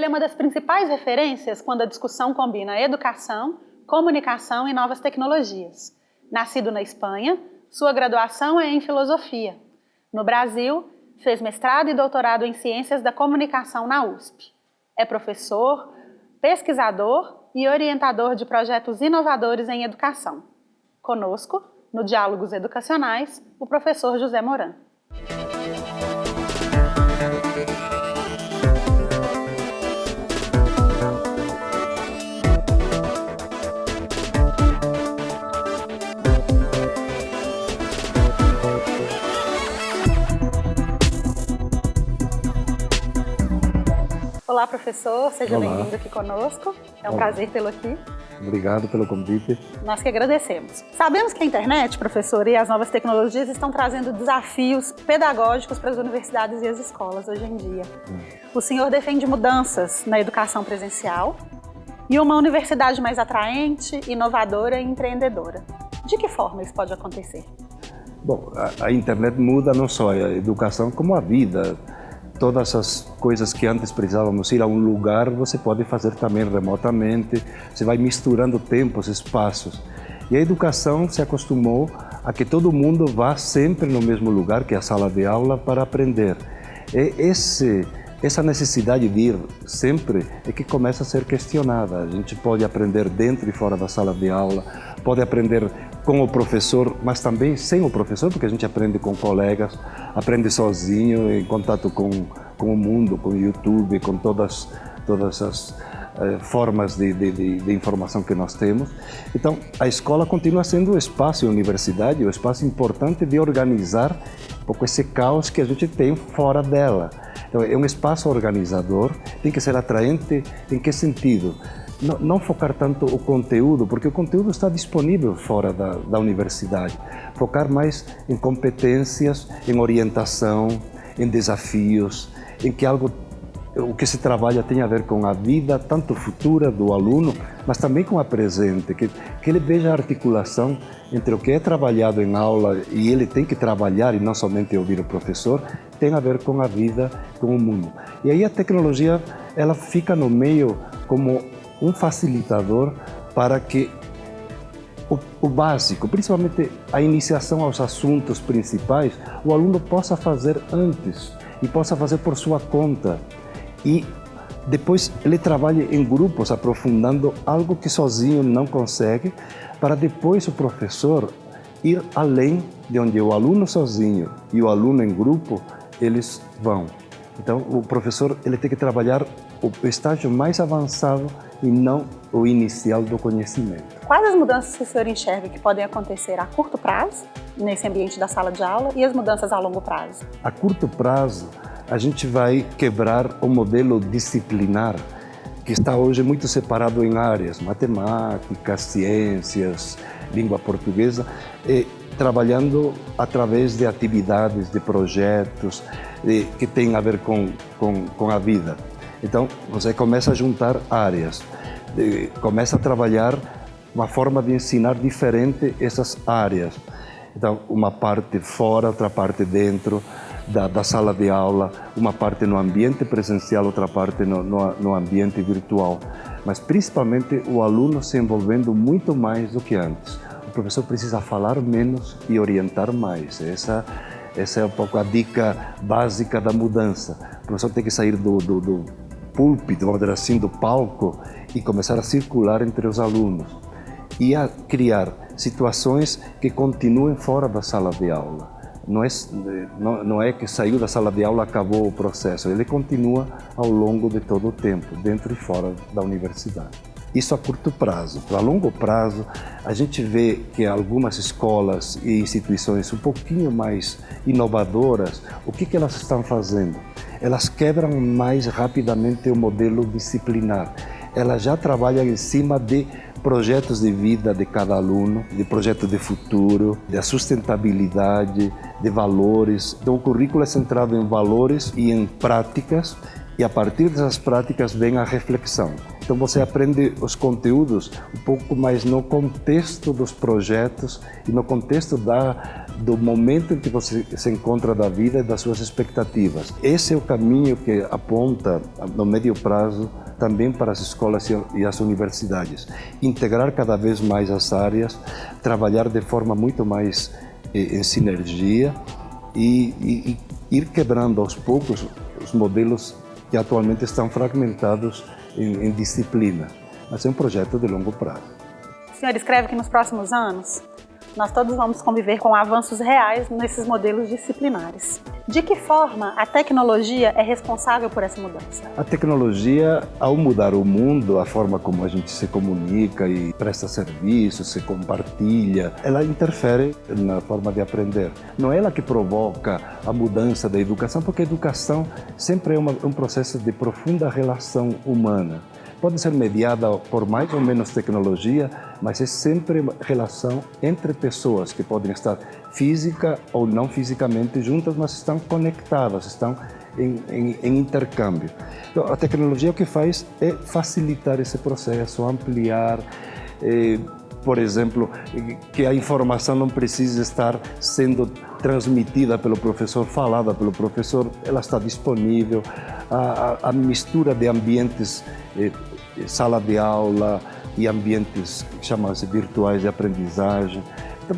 é uma das principais referências quando a discussão combina educação, comunicação e novas tecnologias. Nascido na Espanha, sua graduação é em filosofia. No Brasil, fez mestrado e doutorado em ciências da comunicação na USP. É professor, pesquisador e orientador de projetos inovadores em educação. Conosco, no Diálogos Educacionais, o professor José Moran. Olá, professor, seja bem-vindo aqui conosco. É um prazer tê-lo aqui. Obrigado pelo convite. Nós que agradecemos. Sabemos que a internet, professor, e as novas tecnologias estão trazendo desafios pedagógicos para as universidades e as escolas hoje em dia. O senhor defende mudanças na educação presencial e uma universidade mais atraente, inovadora e empreendedora. De que forma isso pode acontecer? Bom, a internet muda não só a educação, como a vida. Todas as coisas que antes precisávamos ir a um lugar, você pode fazer também remotamente. Você vai misturando tempos, espaços. E a educação se acostumou a que todo mundo vá sempre no mesmo lugar, que é a sala de aula, para aprender. E essa necessidade de ir sempre é que começa a ser questionada. A gente pode aprender dentro e fora da sala de aula, pode aprender com o professor, mas também sem o professor, porque a gente aprende com colegas, aprende sozinho, em contato com o mundo, com o YouTube, com todas as formas de informação que nós temos. Então, a escola continua sendo o espaço, a universidade, o espaço importante de organizar um pouco esse caos que a gente tem fora dela. Então, é um espaço organizador, tem que ser atraente. Em que sentido? Não focar tanto o conteúdo, porque o conteúdo está disponível fora da universidade. Focar mais em competências, em orientação, em desafios, em que o que se trabalha tem a ver com a vida, tanto futura do aluno, mas também com a presente, que ele veja a articulação entre o que é trabalhado em aula e ele tem que trabalhar e não somente ouvir o professor, tem a ver com a vida, com o mundo. E aí a tecnologia, ela fica no meio como um facilitador para que o básico, principalmente a iniciação aos assuntos principais, o aluno possa fazer antes e possa fazer por sua conta. E depois ele trabalha em grupos, aprofundando algo que sozinho não consegue, para depois o professor ir além de onde o aluno sozinho e o aluno em grupo, eles vão. Então, o professor ele tem que trabalhar o estágio mais avançado e não o inicial do conhecimento. Quais as mudanças que o senhor enxerga que podem acontecer a curto prazo, nesse ambiente da sala de aula, e as mudanças a longo prazo? A curto prazo, a gente vai quebrar o modelo disciplinar, que está hoje muito separado em áreas, matemática, ciências, língua portuguesa, e trabalhando através de atividades, de projetos que têm a ver com a vida. Então, você começa a juntar áreas, começa a trabalhar uma forma de ensinar diferente essas áreas. Então, uma parte fora, outra parte dentro da sala de aula, uma parte no ambiente presencial, outra parte no ambiente virtual. Mas, principalmente, o aluno se envolvendo muito mais do que antes. O professor precisa falar menos e orientar mais. Essa é um pouco a dica básica da mudança. O professor tem que sair do púlpito, vamos dizer assim, do palco, e começar a circular entre os alunos e a criar situações que continuem fora da sala de aula. Não é que saiu da sala de aula, acabou o processo. Ele continua ao longo de todo o tempo, dentro e fora da universidade. Isso a curto prazo. Para longo prazo, a gente vê que algumas escolas e instituições um pouquinho mais inovadoras, o que elas estão fazendo? Elas quebram mais rapidamente o modelo disciplinar. Elas já trabalham em cima de projetos de vida de cada aluno, de projeto de futuro, da sustentabilidade, de valores. Então, o currículo é centrado em valores e em práticas, e a partir dessas práticas vem a reflexão. Então você aprende os conteúdos um pouco mais no contexto dos projetos e no contexto do momento em que você se encontra da vida e das suas expectativas. Esse é o caminho que aponta, no médio prazo, também para as escolas e as universidades. Integrar cada vez mais as áreas, trabalhar de forma muito mais em sinergia e ir quebrando aos poucos os modelos que atualmente estão fragmentados em disciplina. Mas é um projeto de longo prazo. O senhor escreve que nos próximos anos nós todos vamos conviver com avanços reais nesses modelos disciplinares. De que forma a tecnologia é responsável por essa mudança? A tecnologia, ao mudar o mundo, a forma como a gente se comunica e presta serviço, se compartilha, ela interfere na forma de aprender. Não é ela que provoca a mudança da educação, porque a educação sempre é um processo de profunda relação humana. Pode ser mediada por mais ou menos tecnologia, mas é sempre uma relação entre pessoas que podem estar física ou não fisicamente juntas, mas estão conectadas, estão em intercâmbio. Então, a tecnologia o que faz é facilitar esse processo, ampliar, por exemplo, que a informação não precisa estar sendo transmitida pelo professor, falada pelo professor, ela está disponível, a mistura de ambientes, sala de aula e ambientes que chamam-se virtuais de aprendizagem. Então,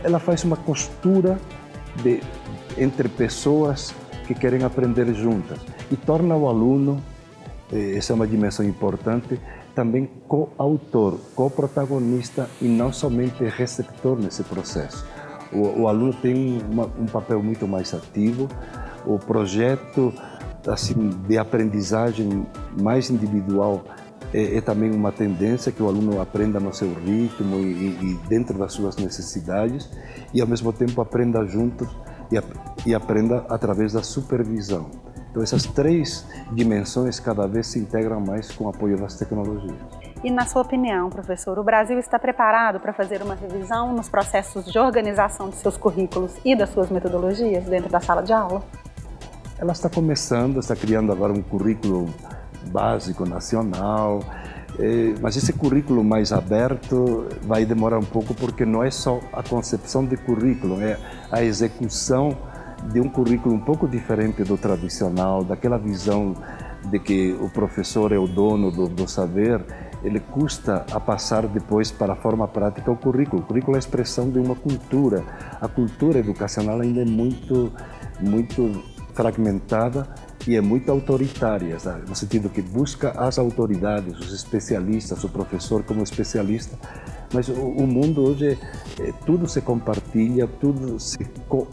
ela faz uma costura entre pessoas que querem aprender juntas e torna o aluno, essa é uma dimensão importante, também coautor, coprotagonista e não somente receptor nesse processo. O aluno tem um papel muito mais ativo, o projeto assim, de aprendizagem mais individual é também uma tendência que o aluno aprenda no seu ritmo e dentro das suas necessidades e ao mesmo tempo aprenda juntos e aprenda através da supervisão. Então essas três dimensões cada vez se integram mais com o apoio das tecnologias. E na sua opinião, professor, o Brasil está preparado para fazer uma revisão nos processos de organização de seus currículos e das suas metodologias dentro da sala de aula? Ela está começando, está criando agora um currículo básico nacional, mas esse currículo mais aberto vai demorar um pouco porque não é só a concepção de currículo, é a execução de um currículo um pouco diferente do tradicional, daquela visão de que o professor é o dono do saber. Ele custa a passar depois para a forma prática o currículo. O currículo é a expressão de uma cultura. A cultura educacional ainda é muito fragmentada e é muito autoritária, sabe? No sentido que busca as autoridades, os especialistas, o professor como especialista, mas o mundo hoje, tudo se compartilha, tudo se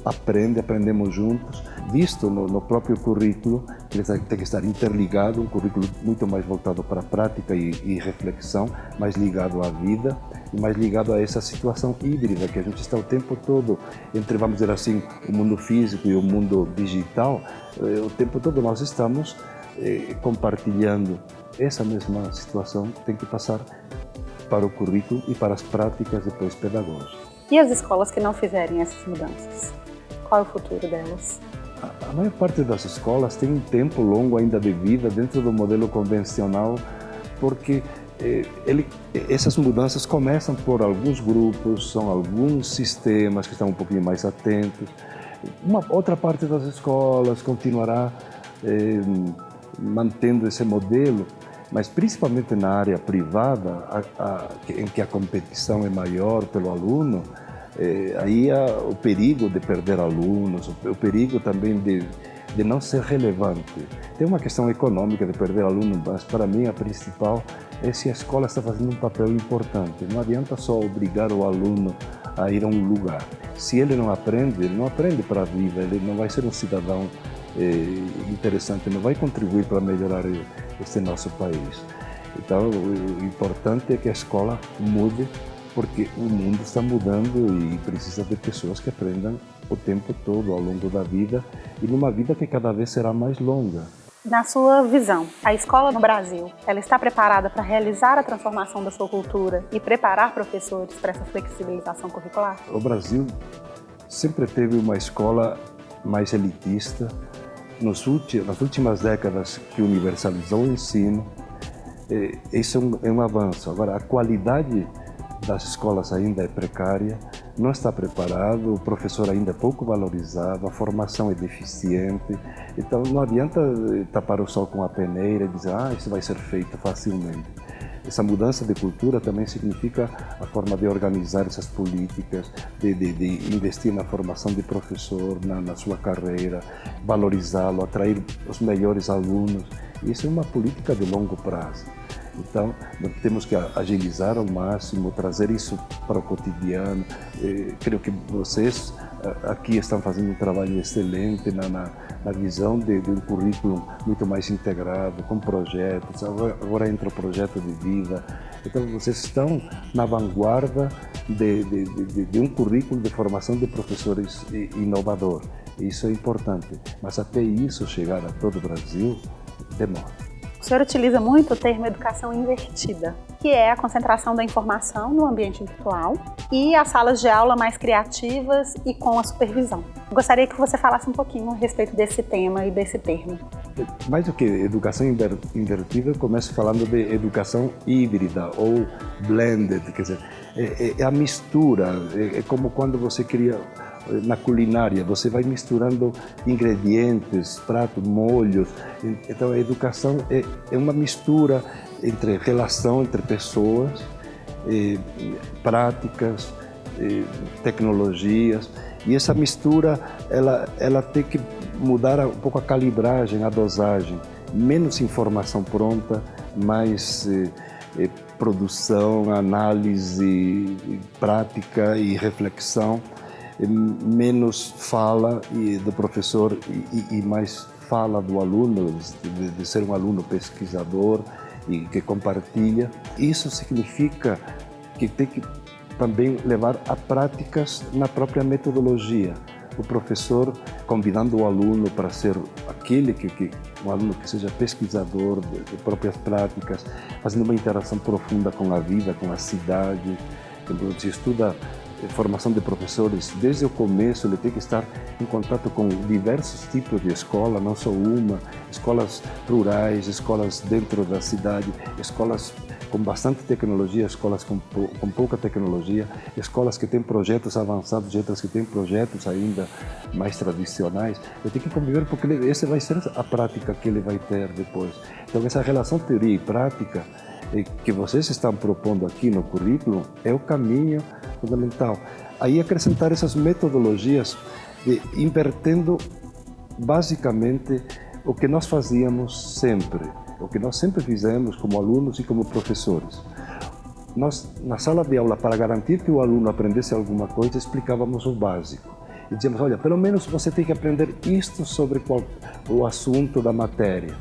aprende, aprendemos juntos, visto no próprio currículo, que tem que estar interligado, um currículo muito mais voltado para a prática e reflexão, mais ligado à vida e mais ligado a essa situação híbrida que a gente está o tempo todo entre, vamos dizer assim, o mundo físico e o mundo digital. O tempo todo nós estamos compartilhando essa mesma situação, tem que passar para o currículo e para as práticas depois pedagógicas. E as escolas que não fizerem essas mudanças? Qual é o futuro delas? A maior parte das escolas tem um tempo longo ainda de vida dentro do modelo convencional, porque essas mudanças começam por alguns grupos, são alguns sistemas que estão um pouquinho mais atentos. Uma outra parte das escolas continuará mantendo esse modelo, mas principalmente na área privada, em que a competição é maior pelo aluno, aí há o perigo de perder alunos, o perigo também de não ser relevante. Tem uma questão econômica de perder aluno, mas para mim a principal é se a escola está fazendo um papel importante. Não adianta só obrigar o aluno a ir a um lugar. Se ele não aprende para a vida, ele não vai ser um cidadão interessante, não vai contribuir para melhorar este nosso país. Então, o importante é que a escola mude, porque o mundo está mudando e precisa de pessoas que aprendam o tempo todo, ao longo da vida, e numa vida que cada vez será mais longa. Na sua visão, a escola no Brasil, ela está preparada para realizar a transformação da sua cultura e preparar professores para essa flexibilização curricular? O Brasil sempre teve uma escola mais elitista. Nas últimas décadas que universalizou o ensino, isso é um avanço. Agora, a qualidade das escolas ainda é precária, não está preparado, o professor ainda é pouco valorizado, a formação é deficiente, então não adianta tapar o sol com a peneira e dizer, isso vai ser feito facilmente. Essa mudança de cultura também significa a forma de organizar essas políticas, de investir na formação de professor, na sua carreira, valorizá-lo, atrair os melhores alunos. Isso é uma política de longo prazo. Então, nós temos que agilizar ao máximo, trazer isso para o cotidiano. Creio que vocês aqui estão fazendo um trabalho excelente na visão de um currículo muito mais integrado, com projetos. Agora entra o projeto de vida. Então, vocês estão na vanguarda de um currículo de formação de professores inovador. Isso é importante, mas até isso chegar a todo o Brasil, demora. O senhor utiliza muito o termo educação invertida, que é a concentração da informação no ambiente virtual e as salas de aula mais criativas e com a supervisão. Gostaria que você falasse um pouquinho a respeito desse tema e desse termo. Mais do que educação invertida, eu começo falando de educação híbrida ou blended, quer dizer, é a mistura, é como quando você cria na culinária, você vai misturando ingredientes, pratos, molhos. Então a educação é uma mistura entre relação entre pessoas, práticas, tecnologias, e essa mistura ela tem que mudar um pouco a calibragem, a dosagem, menos informação pronta, mais produção, análise, prática e reflexão, menos fala do professor e mais fala do aluno, de ser um aluno pesquisador e que compartilha. Isso significa que tem que também levar a práticas na própria metodologia. O professor convidando o aluno para ser um aluno que seja pesquisador de próprias práticas, fazendo uma interação profunda com a vida, com a cidade. Quando se estuda formação de professores, desde o começo ele tem que estar em contato com diversos tipos de escola, não só uma, escolas rurais, escolas dentro da cidade, escolas com bastante tecnologia, escolas com pouca tecnologia, escolas que têm projetos avançados e outras que têm projetos ainda mais tradicionais. Eu tenho que conviver porque essa vai ser a prática que ele vai ter depois. Então essa relação teoria e prática que vocês estão propondo aqui no currículo é o caminho fundamental. Aí acrescentar essas metodologias, invertendo basicamente o que nós fazíamos sempre, o que nós sempre fizemos como alunos e como professores. Nós, na sala de aula, para garantir que o aluno aprendesse alguma coisa, explicávamos o básico. E dizíamos, olha, pelo menos você tem que aprender isto sobre o assunto da matéria.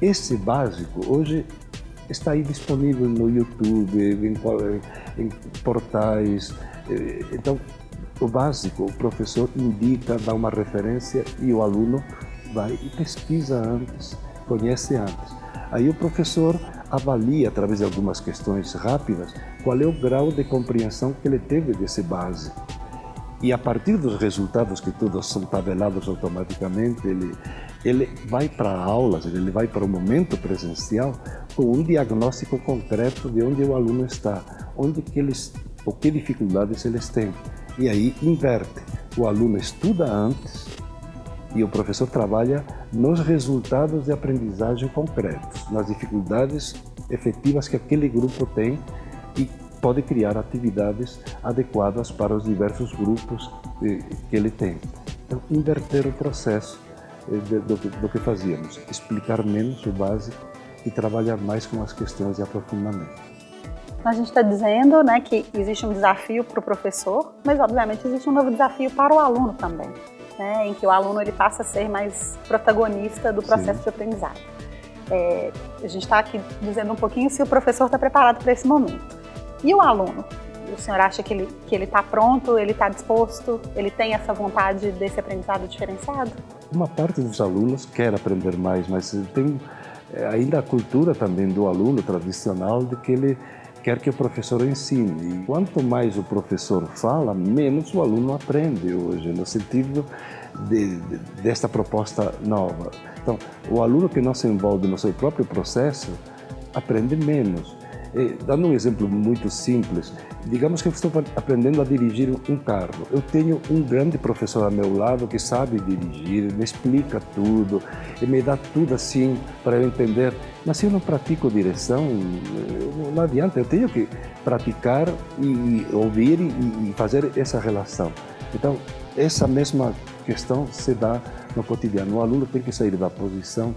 Esse básico, hoje, está aí disponível no YouTube, em portais. Então, o básico, o professor indica, dá uma referência e o aluno vai e pesquisa antes, conhece antes. Aí o professor avalia, através de algumas questões rápidas, qual é o grau de compreensão que ele teve desse básico. E a partir dos resultados, que todos são tabelados automaticamente, ele vai para aulas, ele vai para o momento presencial com um diagnóstico concreto de onde o aluno está, ou que dificuldades eles têm. E aí inverte. O aluno estuda antes e o professor trabalha nos resultados de aprendizagem concretos, nas dificuldades efetivas que aquele grupo tem e pode criar atividades adequadas para os diversos grupos que ele tem. Então, inverter o processo do que fazíamos, explicar menos o básico e trabalhar mais com as questões de aprofundamento. A gente está dizendo, né, que existe um desafio para o professor, mas obviamente existe um novo desafio para o aluno também, né, em que o aluno ele passa a ser mais protagonista do processo de aprendizado. A gente está aqui dizendo um pouquinho se o professor está preparado para esse momento. E o aluno? O senhor acha que ele está pronto, ele está disposto, ele tem essa vontade desse aprendizado diferenciado? Uma parte dos alunos quer aprender mais, mas tem ainda a cultura também do aluno tradicional de que ele quer que o professor ensine. E quanto mais o professor fala, menos o aluno aprende hoje, no sentido desta proposta nova. Então, o aluno que não se envolve no seu próprio processo aprende menos. Dando um exemplo muito simples, digamos que eu estou aprendendo a dirigir um carro. Eu tenho um grande professor ao meu lado que sabe dirigir, me explica tudo, e me dá tudo assim para eu entender. Mas se eu não pratico direção, não adianta, eu tenho que praticar e ouvir e fazer essa relação. Então, essa mesma questão se dá no cotidiano. O aluno tem que sair da posição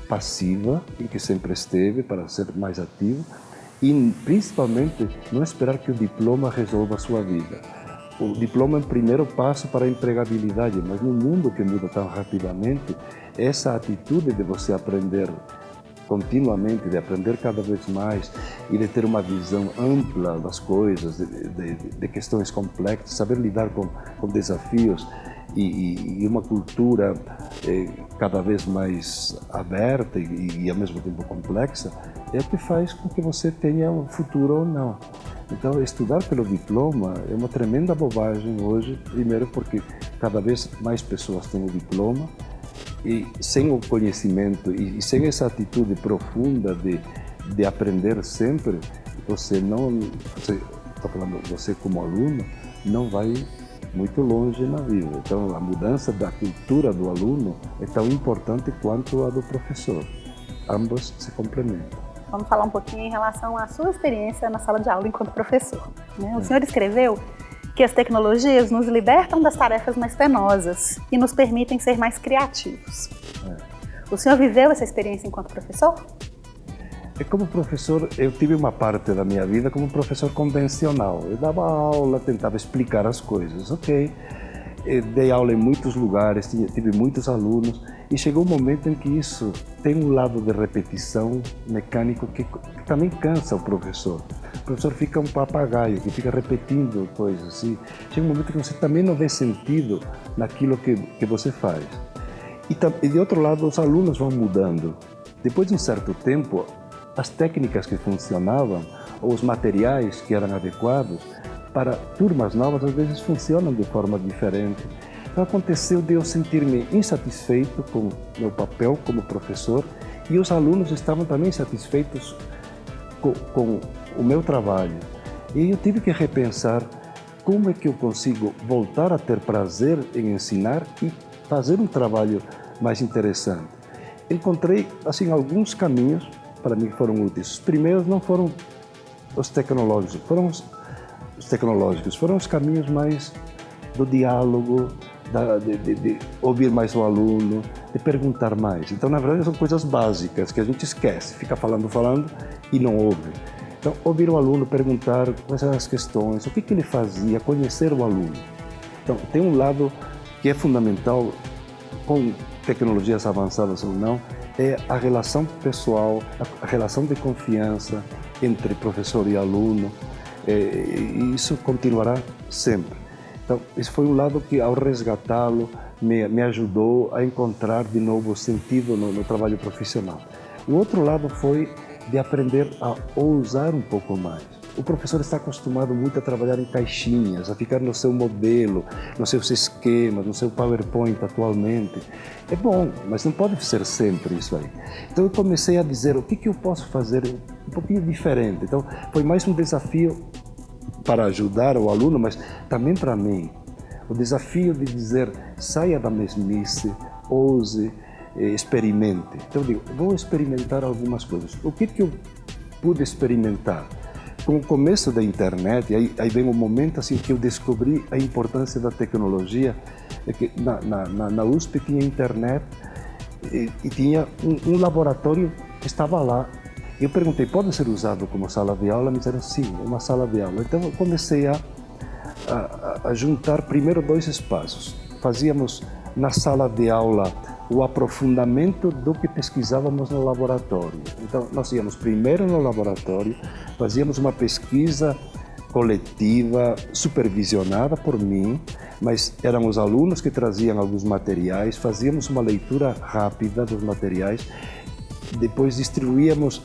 passiva, em que sempre esteve, para ser mais ativo, e principalmente não esperar que o diploma resolva a sua vida. O diploma é o primeiro passo para a empregabilidade, mas no mundo que muda tão rapidamente, essa atitude de você aprender continuamente, de aprender cada vez mais e de ter uma visão ampla das coisas, de questões complexas, saber lidar com desafios e uma cultura cada vez mais aberta e ao mesmo tempo complexa, é o que faz com que você tenha um futuro ou não. Então, estudar pelo diploma é uma tremenda bobagem hoje, primeiro porque cada vez mais pessoas têm o diploma, e sem o conhecimento e sem essa atitude profunda de aprender sempre, você como aluno, não vai muito longe na vida. Então, a mudança da cultura do aluno é tão importante quanto a do professor. Ambos se complementam. Vamos falar um pouquinho em relação à sua experiência na sala de aula enquanto professor, né? O senhor escreveu que as tecnologias nos libertam das tarefas mais penosas e nos permitem ser mais criativos. O senhor viveu essa experiência enquanto professor? Como professor, eu tive uma parte da minha vida como professor convencional. Eu dava aula, tentava explicar as coisas, ok? Eu dei aula em muitos lugares, tive muitos alunos, e chegou um momento em que isso tem um lado de repetição mecânico que também cansa o professor. O professor fica um papagaio, que fica repetindo coisas. E chega um momento que você também não vê sentido naquilo que você faz. E de outro lado, os alunos vão mudando. Depois de um certo tempo, as técnicas que funcionavam, ou os materiais que eram adequados para turmas novas, às vezes funcionam de forma diferente. Então aconteceu de eu sentir-me insatisfeito com meu papel como professor, e os alunos estavam também insatisfeitos com o meu trabalho. E eu tive que repensar como é que eu consigo voltar a ter prazer em ensinar e fazer um trabalho mais interessante. Encontrei assim alguns caminhos para mim que foram úteis. Os primeiros não foram os tecnológicos, foram os caminhos mais do diálogo, de ouvir mais o aluno, de perguntar mais. Então, na verdade, são coisas básicas que a gente esquece, fica falando e não ouve. Então, ouvir o aluno, perguntar quais eram as questões, o que ele fazia, conhecer o aluno. Então, tem um lado que é fundamental, com tecnologias avançadas ou não, é a relação pessoal, a relação de confiança entre professor e aluno, e isso continuará sempre. Então, esse foi um lado que, ao resgatá-lo, me ajudou a encontrar de novo sentido no trabalho profissional. O outro lado foi de aprender a ousar um pouco mais. O professor está acostumado muito a trabalhar em caixinhas, a ficar no seu modelo, nos seus esquemas, no seu PowerPoint atualmente. É bom, mas não pode ser sempre isso aí. Então eu comecei a dizer o que eu posso fazer um pouquinho diferente. Então foi mais um desafio para ajudar o aluno, mas também para mim. O desafio de dizer, saia da mesmice, ouse, experimente. Então eu digo, vou experimentar algumas coisas. O que eu pude experimentar? Com o começo da internet, aí vem um momento assim que eu descobri a importância da tecnologia, é que na USP tinha internet e tinha um laboratório que estava lá. Eu perguntei, pode ser usado como sala de aula? Me disseram, sim, uma sala de aula. Então eu comecei a juntar primeiro dois espaços. Fazíamos na sala de aula o aprofundamento do que pesquisávamos no laboratório. Então, nós íamos primeiro no laboratório, fazíamos uma pesquisa coletiva, supervisionada por mim, mas eram os alunos que traziam alguns materiais, fazíamos uma leitura rápida dos materiais, depois distribuíamos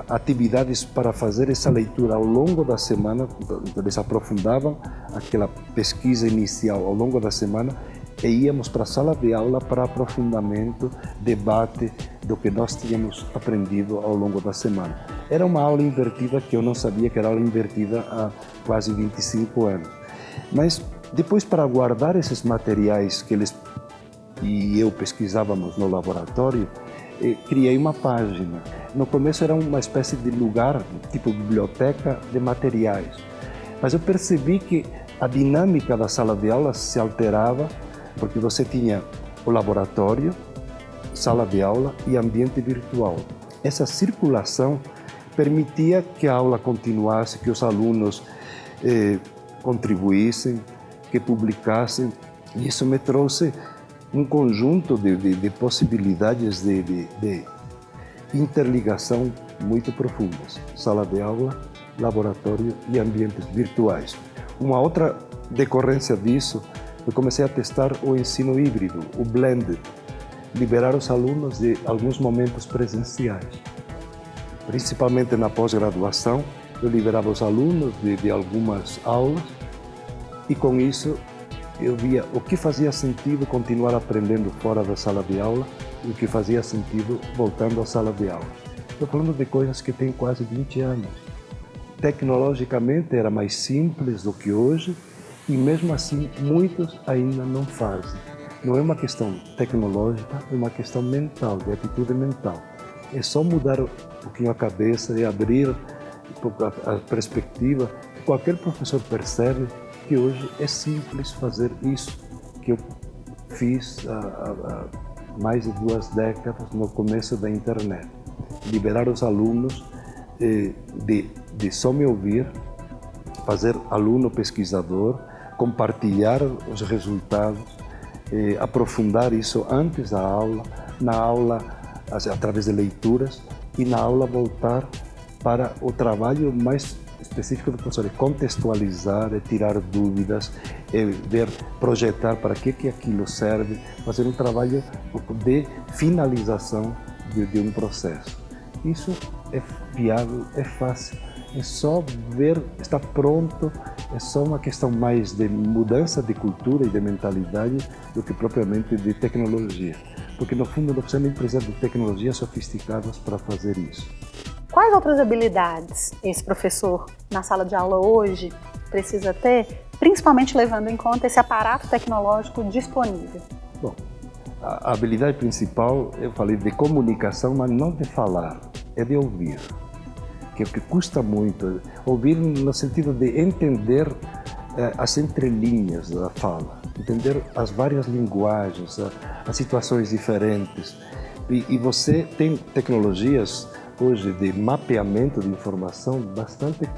atividades para fazer essa leitura ao longo da semana, então eles aprofundavam aquela pesquisa inicial ao longo da semana, e íamos para a sala de aula para aprofundamento, debate do que nós tínhamos aprendido ao longo da semana. Era uma aula invertida que eu não sabia que era aula invertida há quase 25 anos. Mas depois, para guardar esses materiais que eles e eu pesquisávamos no laboratório, criei uma página. No começo era uma espécie de lugar, tipo biblioteca de materiais. Mas eu percebi que a dinâmica da sala de aula se alterava, porque você tinha o laboratório, sala de aula e ambiente virtual. Essa circulação permitia que a aula continuasse, que os alunos contribuíssem, que publicassem. E isso me trouxe um conjunto de possibilidades de interligação muito profundas. Sala de aula, laboratório e ambientes virtuais. Uma outra decorrência disso, eu comecei a testar o ensino híbrido, o blended, liberar os alunos de alguns momentos presenciais. Principalmente na pós-graduação, eu liberava os alunos de algumas aulas e com isso eu via o que fazia sentido continuar aprendendo fora da sala de aula e o que fazia sentido voltando à sala de aula. Estou falando de coisas que têm quase 20 anos. Tecnologicamente era mais simples do que hoje e mesmo assim muitos ainda não fazem. Não é uma questão tecnológica, é uma questão mental, de atitude mental. É só mudar um pouquinho a cabeça e abrir a perspectiva. Qualquer professor percebe que hoje é simples fazer isso que eu fiz há mais de 2 décadas no começo da internet. Liberar os alunos de só me ouvir, fazer aluno pesquisador, compartilhar os resultados, aprofundar isso antes da aula, na aula através de leituras e na aula voltar para o trabalho mais específico do professor, contextualizar, tirar dúvidas, ver, projetar para que aquilo serve, fazer um trabalho de finalização de um processo. Isso é viável, é fácil, é só ver, está pronto, é só uma questão mais de mudança de cultura e de mentalidade do que propriamente de tecnologia. Porque no fundo você nem precisa de tecnologias sofisticadas para fazer isso. Quais outras habilidades esse professor na sala de aula hoje precisa ter, principalmente levando em conta esse aparato tecnológico disponível? Bom, a habilidade principal, eu falei de comunicação, mas não de falar, é de ouvir. Que é o que custa muito, ouvir no sentido de entender as entrelinhas da fala, entender as várias linguagens, as situações diferentes. E você tem tecnologias hoje de mapeamento de informação bastante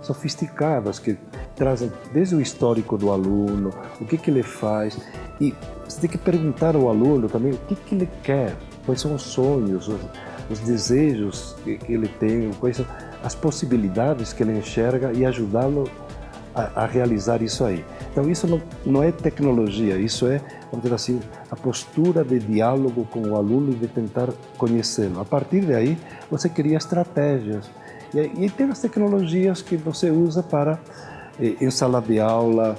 sofisticadas, que trazem desde o histórico do aluno, o que ele faz, e você tem que perguntar ao aluno também o que ele quer, quais são os sonhos, os desejos que ele tem, quais são as possibilidades que ele enxerga e ajudá-lo a realizar isso aí. Então isso não é tecnologia, isso é, vamos dizer assim, a postura de diálogo com o aluno e de tentar conhecê-lo. A partir daí, você cria estratégias. E tem as tecnologias que você usa para, em sala de aula,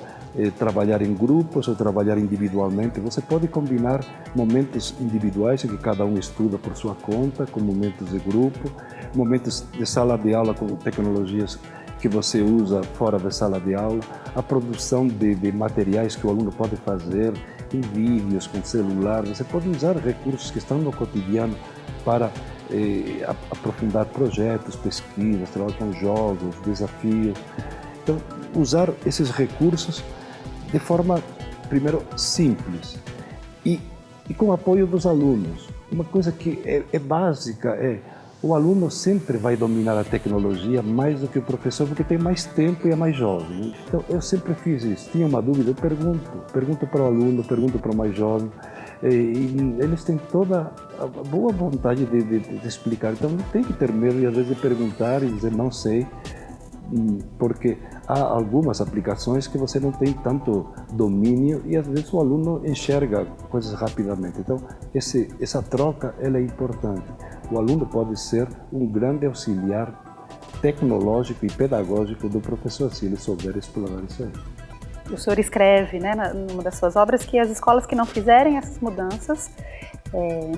trabalhar em grupos ou trabalhar individualmente. Você pode combinar momentos individuais em que cada um estuda por sua conta, com momentos de grupo, momentos de sala de aula com tecnologias que você usa fora da sala de aula, a produção de materiais que o aluno pode fazer, em vídeos, com celular. Você pode usar recursos que estão no cotidiano para aprofundar projetos, pesquisas, trabalhar com jogos, desafios. Então, usar esses recursos de forma, primeiro, simples e com o apoio dos alunos. Uma coisa que é básica o aluno sempre vai dominar a tecnologia mais do que o professor, porque tem mais tempo e é mais jovem. Então, eu sempre fiz isso. Tinha uma dúvida, eu pergunto para o aluno, pergunto para o mais jovem, e eles têm toda a boa vontade de explicar. Então, não tem que ter medo, e às vezes, de perguntar e dizer não sei, porque há algumas aplicações que você não tem tanto domínio e às vezes o aluno enxerga coisas rapidamente. Então, essa troca ela é importante. O aluno pode ser um grande auxiliar tecnológico e pedagógico do professor, se ele souber explorar isso aí. O senhor escreve, né, numa das suas obras, que as escolas que não fizerem essas mudanças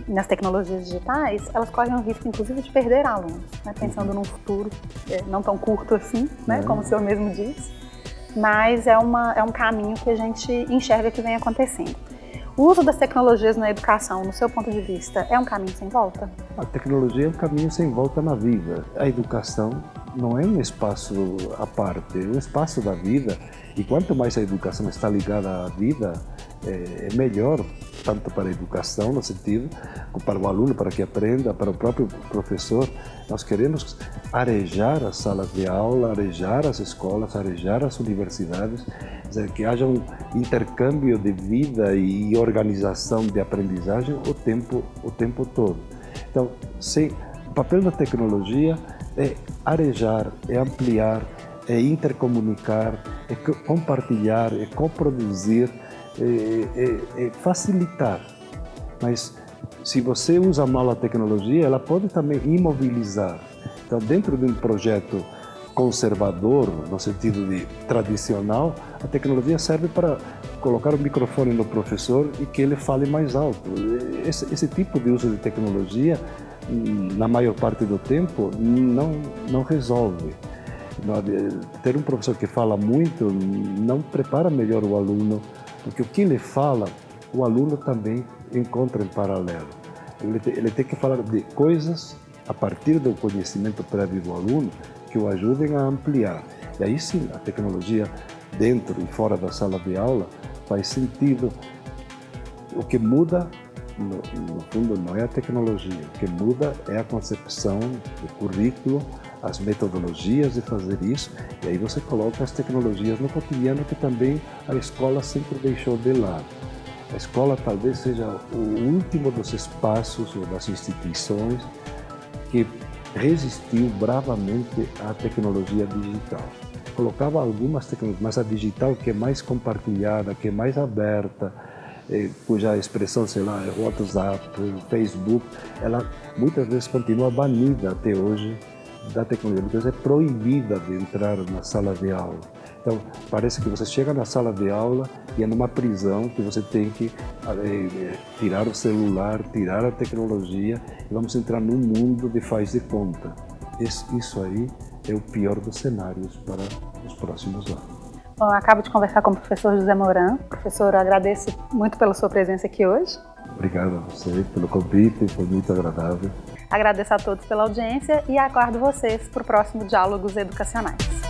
nas tecnologias digitais, elas correm o risco, inclusive, de perder alunos, né? Pensando num futuro não tão curto assim, né? Como o senhor mesmo disse, mas é um caminho que a gente enxerga que vem acontecendo. O uso das tecnologias na educação, no seu ponto de vista, é um caminho sem volta? A tecnologia é um caminho sem volta na vida. A educação não é um espaço à parte, é um espaço da vida. E quanto mais a educação está ligada à vida, é melhor, tanto para a educação, no sentido, para o aluno, para que aprenda, para o próprio professor. Nós queremos arejar as salas de aula, arejar as escolas, arejar as universidades, que haja um intercâmbio de vida e organização de aprendizagem o tempo todo. Então, o papel da tecnologia é arejar, é ampliar, é intercomunicar, é compartilhar, é coproduzir, é facilitar. Mas se você usa mal a tecnologia, ela pode também imobilizar. Então, dentro de um projeto conservador, no sentido de tradicional, a tecnologia serve para colocar o microfone no professor e que ele fale mais alto. Esse tipo de uso de tecnologia, na maior parte do tempo, não resolve. Ter um professor que fala muito não prepara melhor o aluno, porque o que ele fala, o aluno também encontra em paralelo. Ele tem que falar de coisas a partir do conhecimento prévio do aluno que o ajudem a ampliar. E aí sim, a tecnologia dentro e fora da sala de aula faz sentido. O que muda, no fundo, não é a tecnologia. O que muda é a concepção do currículo, as metodologias de fazer isso, e aí você coloca as tecnologias no cotidiano que também a escola sempre deixou de lado. A escola talvez seja o último dos espaços ou das instituições que resistiu bravamente à tecnologia digital. Colocava algumas tecnologias, mas a digital que é mais compartilhada, que é mais aberta, cuja expressão, sei lá, é WhatsApp, Facebook, ela muitas vezes continua banida até hoje da tecnologia, muitas vezes é proibida de entrar na sala de aula. Então, parece que você chega na sala de aula e é numa prisão que você tem que tirar o celular, tirar a tecnologia e vamos entrar num mundo de faz de conta. Isso aí é o pior dos cenários para os próximos anos. Bom, eu acabo de conversar com o professor José Moran. Professor, eu agradeço muito pela sua presença aqui hoje. Obrigado a você pelo convite, foi muito agradável. Agradeço a todos pela audiência e aguardo vocês para o próximo Diálogos Educacionais.